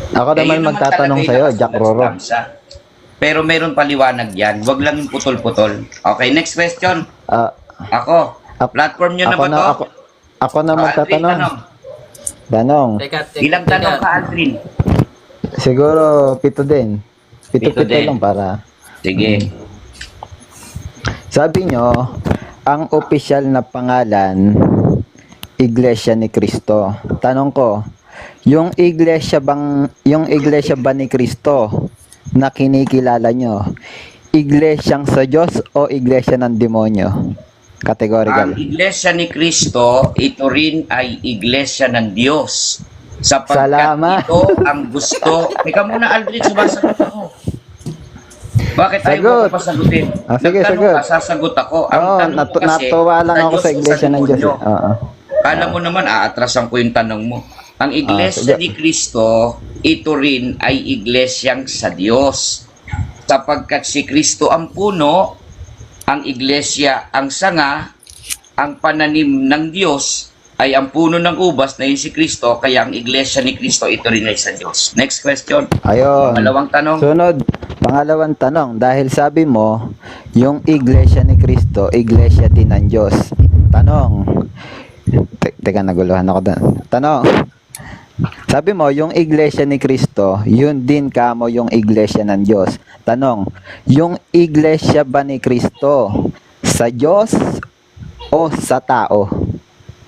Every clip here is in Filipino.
Ako naman Yun naman magtatanong talaga yung sa'yo, Jack nakasulat sa Roro. Tamsa. Pero meron paliwanag yan. Huwag lang yung putol-putol. Okay, next question. Ah, Ako. ak- Platform nyo na ako ba na, to? ako na Aldrin, magtatanong. tanong. Tanong. Ilang tanong ka, Aldrin? Siguro, pito din. Pito-pito Pito din. lang para. Sige. Sabi nyo, ang opisyal na pangalan, Iglesia ni Cristo. Tanong ko, yung iglesia ba ni Cristo na kinikilala nyo, iglesyang sa Diyos o iglesia ng demonyo? Categorical. Ang Iglesia ni Cristo, ito rin ay Iglesia ng Diyos. Sapagkat Salamat. ito ang gusto. Teka muna, Aldrin, sumasagot ako. Bakit ayaw mo Sagot. ko pasagutin? Ah, sige, Nagtanong sagot. ka, sasagot ako. Ang Oo, tanong ko kasi, natuwa lang ako sa Diyos o iglesia ng Diyos. demonyo? Oo. Kala mo naman, aatrasan ko yung tanong mo. Ang Iglesia sige. ni Cristo, ito rin ay Iglesyang sa Diyos. Sapagkat si Cristo ang puno, ang Iglesia ang sanga, ang pananim ng Diyos ay ang puno ng ubas na yun si Cristo, kaya ang Iglesia ni Cristo, ito rin ay sa Diyos. Next question. Ayun. Malawang tanong. Sunod, pangalawang tanong. Dahil sabi mo, yung iglesia ni Cristo, iglesia din ng Diyos. Tanong. Teka, naguluhan ako doon. Tanong. Sabi mo, yung iglesia ni Cristo, yun din kamo yung iglesia ng Diyos. Tanong, yung iglesia ba ni Cristo sa Diyos o sa tao?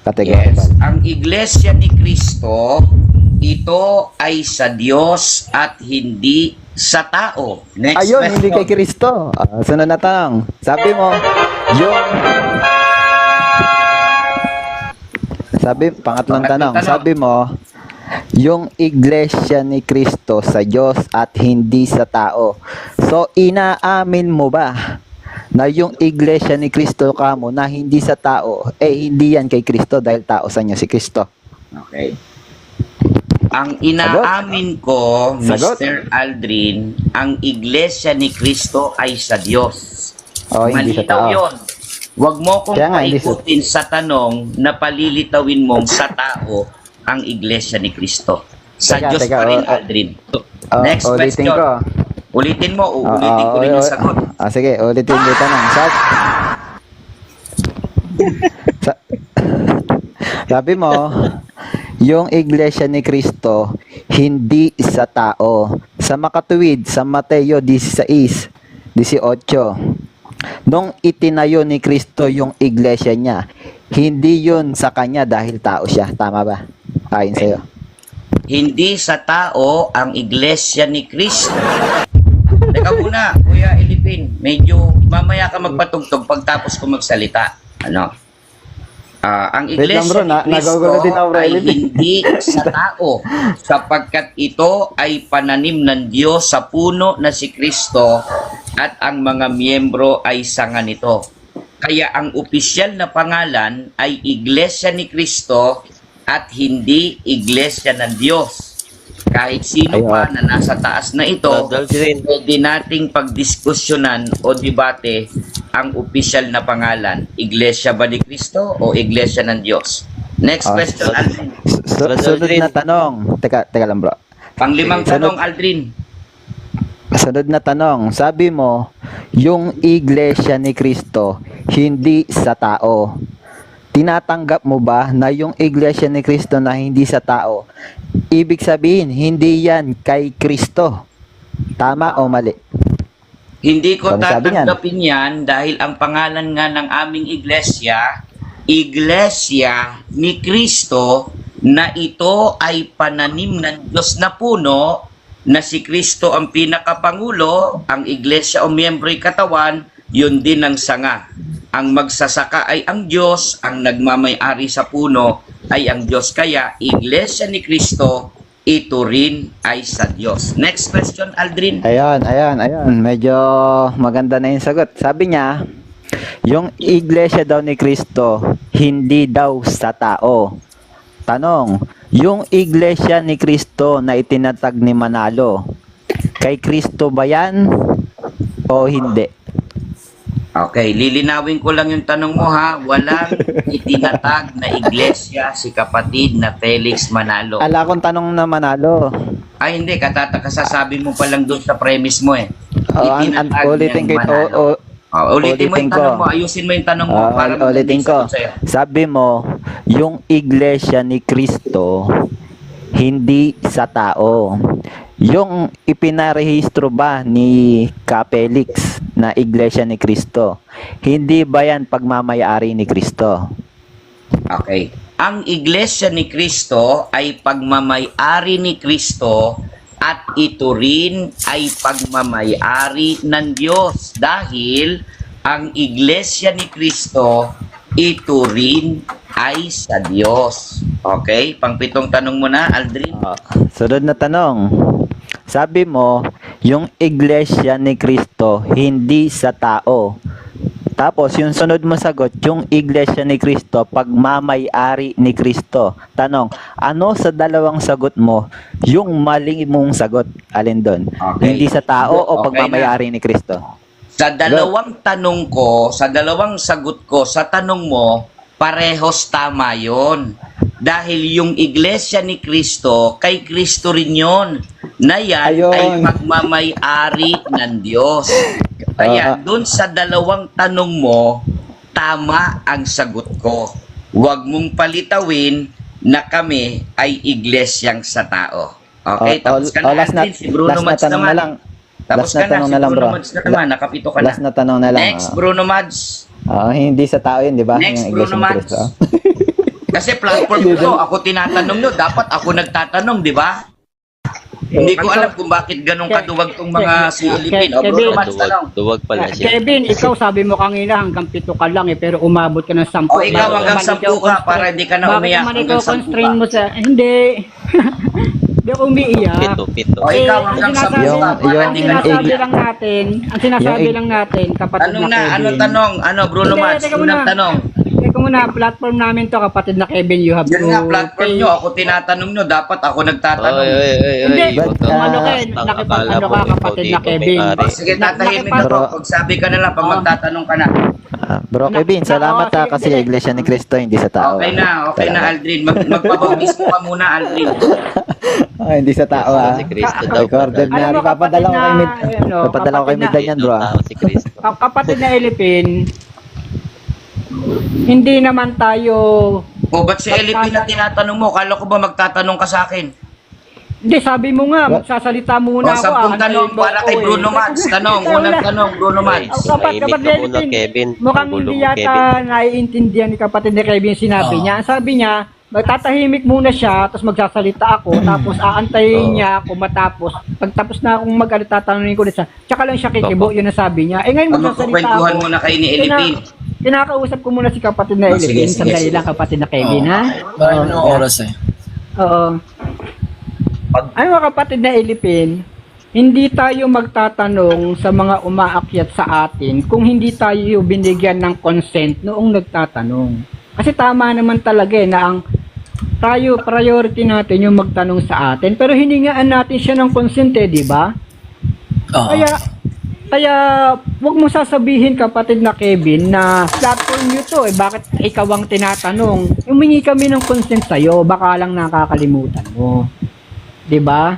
Categorical. Yes. Ang Iglesia ni Cristo, ito ay sa Diyos at hindi sa tao. Next Ayun, question. hindi kay Kristo. Sunod na tanong. Sabi mo, pangatlong tanong. Sabi mo, yung iglesia ni Kristo sa Diyos at hindi sa tao. So, inaamin mo ba na yung iglesia ni Kristo kamo na hindi sa tao, hindi yan kay Kristo dahil tao sa inyo si Kristo? Okay. Ang inaamin ko, Sagot. Mr. Aldrin, ang Iglesia ni Cristo ay sa Diyos. Hindi sa Malinaw tao. yun. Huwag mo kong Kaya nga, hindi sa- paikutin sa tanong na palilitawin mong sa tao ang Iglesia ni Cristo. Sa Teka, Diyos teka, pa rin, Aldrin. Next ulitin question. ko. Ulitin mo, uulitin ko rin yung sagot. Sige, ulitin ko yung tanong. Sabi mo, yung iglesia ni Cristo, hindi sa tao. Sa makatuwid, sa Mateo 16:18, nung itinayo ni Cristo yung iglesia niya, hindi yun sa kanya dahil tao siya. Tama ba? Ayon sa'yo. Hindi sa tao ang Iglesia ni Cristo. Teka muna, Kuya Elipin. Medyo mamaya ka magpatugtog pagtapos ko magsalita. Ano? Ang Wait lang, Iglesia bro. ni Cristo Nagagulo din ako, bro, ay Elipin. hindi sa tao. Sapagkat ito ay pananim ng Diyos sa puno na si Cristo at ang mga miyembro ay sanga nito. Kaya ang opisyal na pangalan ay Iglesia ni Cristo at hindi Iglesia ng Diyos. Kahit sino pa na nasa taas na ito, pwede nating pagdiskusyonan o debate ang opisyal na pangalan. Iglesia ba ni Cristo o Iglesia ng Diyos? Next question, Aldrin. Sunod na tanong. Teka lang, bro. Panglimang tanong, Aldrin. Sunod na tanong. Sabi mo, yung iglesia ni Cristo, hindi sa tao. Tinatanggap mo ba na yung iglesia ni Cristo na hindi sa tao, ibig sabihin, hindi yan kay Kristo? Tama o mali? Hindi ko Ano sabi niyan? tatanggapin yan dahil ang pangalan nga ng aming iglesia, Iglesia ni Cristo, na ito ay pananim ng Diyos na puno, na si Kristo ang pinakapangulo, ang iglesia o miyembro'y katawan, yun din ang sanga. Ang magsasaka ay ang Diyos, ang nagmamay-ari sa puno ay ang Diyos. Kaya, Iglesia ni Cristo, ito rin ay sa Diyos. Next question, Aldrin. Ayan. Medyo maganda na yung sagot. Sabi niya, yung iglesia daw ni Cristo, hindi daw sa tao. Tanong, yung iglesia ni Cristo na itinatag ni Manalo, kay Kristo ba yan o hindi? Okay, lilinawin ko lang yung tanong mo ha. Walang itinatag na iglesia si kapatid na Felix Manalo. Ala akong tanong na Manalo. Ay hindi, kasasabi mo pa lang doon sa premise mo eh. Itinatag Ulitin niyang ko Manalo. Ulitin mo yung tanong mo, ayusin mo yung tanong mo. para Ulitin ko. mabilis ako sa'yo. Sabi mo, yung iglesia ni Kristo, hindi sa tao. Yung ipinarehistro ba ni Felix na iglesia ni Kristo, hindi ba yan pagmamayari ni Kristo? Okay. Ang iglesia ni Kristo ay pagmamayari ni Kristo at ito rin ay pagmamayari ng Diyos dahil ang iglesia ni Kristo ito rin ay sa Diyos. Okay? Pangpitong tanong mo na, Aldrin. Sunod na tanong. Sabi mo, yung iglesia ni Kristo hindi sa tao. Tapos yung sunod mo sagot, yung iglesia ni Kristo pagmamayari ni Kristo. Tanong, ano sa dalawang sagot mo yung mali mong sagot? Alin doon? Okay. Hindi sa tao o Okay pagmamayari ni Kristo? Sa dalawang tanong ko, sa dalawang sagot ko, sa tanong mo, parehos tama yon. Dahil yung iglesia ni Kristo, kay Kristo rin yun. Na yan Ayun. ay pagmamayari ng Diyos. Kaya dun sa dalawang tanong mo, tama ang sagot ko. Huwag mong palitawin na kami ay iglesyang sa tao. Okay, tapos ka na, last na, Aldrin. Si Bruno last na Mads tanong naman. na lang. Tapos Last na ka na, tanong si na lang, Bruno bro. Mads na naman, nakapito ka na. Last na tanong na lang. Next, Bruno Mads. Hindi sa tao yun, di ba? Next, Yung Bruno iglesia ni Mads. Kristo. Kasi platform ko, ako tinatanong nyo, dapat ako nagtatanong, di ba? Hindi ko alam kung bakit ganun kaduwag tong mga si Elipin. O, Bruno Mads, tanong. Duwag pala siya. Kevin, ikaw sabi mo kanina hanggang 7 ka lang pero umabot ka ng 10. O, ikaw hanggang 10 ka para hindi ka na umiyak. Bakit naman Hanggang ikaw 10 constrain ka. mo sa... Hindi. Hindi ako umiiyak. Pito. O, ikaw hanggang 10 ka para hindi ka na sinasabi umiyak. lang natin, ang sinasabi lang natin, kapatid Tanong na na, Kevin. ano tanong? Ano, Bruno Hindi, Mads? teka Unang muna. tanong. Teka muna, platform namin to, kapatid na Kevin, you have to Yun nga, platform pay- nyo. Ako tinatanong nyo, dapat ako nagtatanong. Hindi, But, ano ka, nakipag-ano ka, kapatid na Kevin. O, sige, tatahimik ka Bro. to. Pagsabi ka na lang, pag magtatanong ka na. Bro Kevin, salamat kasi iglesia ni Kristo, hindi sa tao. Okay na, Aldrin. Magpabautismo ka muna, Aldrin. Hindi sa tao Si Kristo daw. Recorded na. Alam mo, Ipapadala ko kay Mid. kapatid na, Ipapadala ko kay kapatid Mid yan, bro. Si Kristo. Kapatid na Elipin, hindi naman tayo... O, ba't si Elipin na tinatanong mo? Kala ko ba magtatanong ka sa akin? Hindi, sabi mo nga, magsasalita muna O, ako. 10 tanong para kay Bruno Mads. Tanong, unang tanong, Bruno Mads. Kapatid Tahimik ka muna, Elipin, Kevin. mukhang Magulo hindi mo, yata naiintindihan ni kapatid ni Kevin yung sinabi niya. Ang sabi niya, magtatahimik muna siya, tapos magsasalita ako, tapos aantayin niya ako matapos. Pagtapos na akong tatanungin ko ulit siya, tsaka lang siya kikibo, yun ang sabi niya. Eh ngayon magsasalita Magkukwentuhan ako. muna kayo ni Elipin. Kinakausap ko muna si kapatid na Oh, sige, Elipin. sige, Sandali sige. lang kapatid na Kevin, ha? Marami ng oras eh. Oo. Ay mga kapatid na Elipin, hindi tayo magtatanong sa mga umaakyat sa atin kung hindi tayo binigyan ng consent noong nagtatanong. Kasi tama naman talaga na ang priority natin yung magtanong sa atin. Pero hiningaan natin siya ng consent di ba? Oo. Kaya wag mo sasabihin kapatid na Kevin na platform nyo to bakit ikaw ang tinatanong? Humingi kami ng consent sa'yo, baka lang nakakalimutan mo. 'Di ba?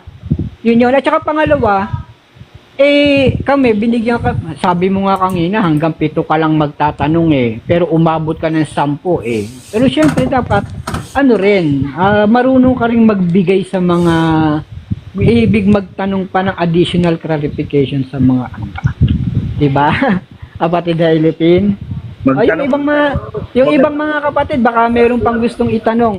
Yun yun. At saka pangalawa, kami binigyan ka, sabi mo nga kanina hanggang 7 ka lang magtatanong pero umabot ka ng 10 Pero syempre dapat marunong ka rin magbigay sa mga ibig magtanong pa ng additional clarification sa mga angka. 'Di ba? Kapatid na Elipin. Yung ibang mga kapatid baka meron pang gustong itanong.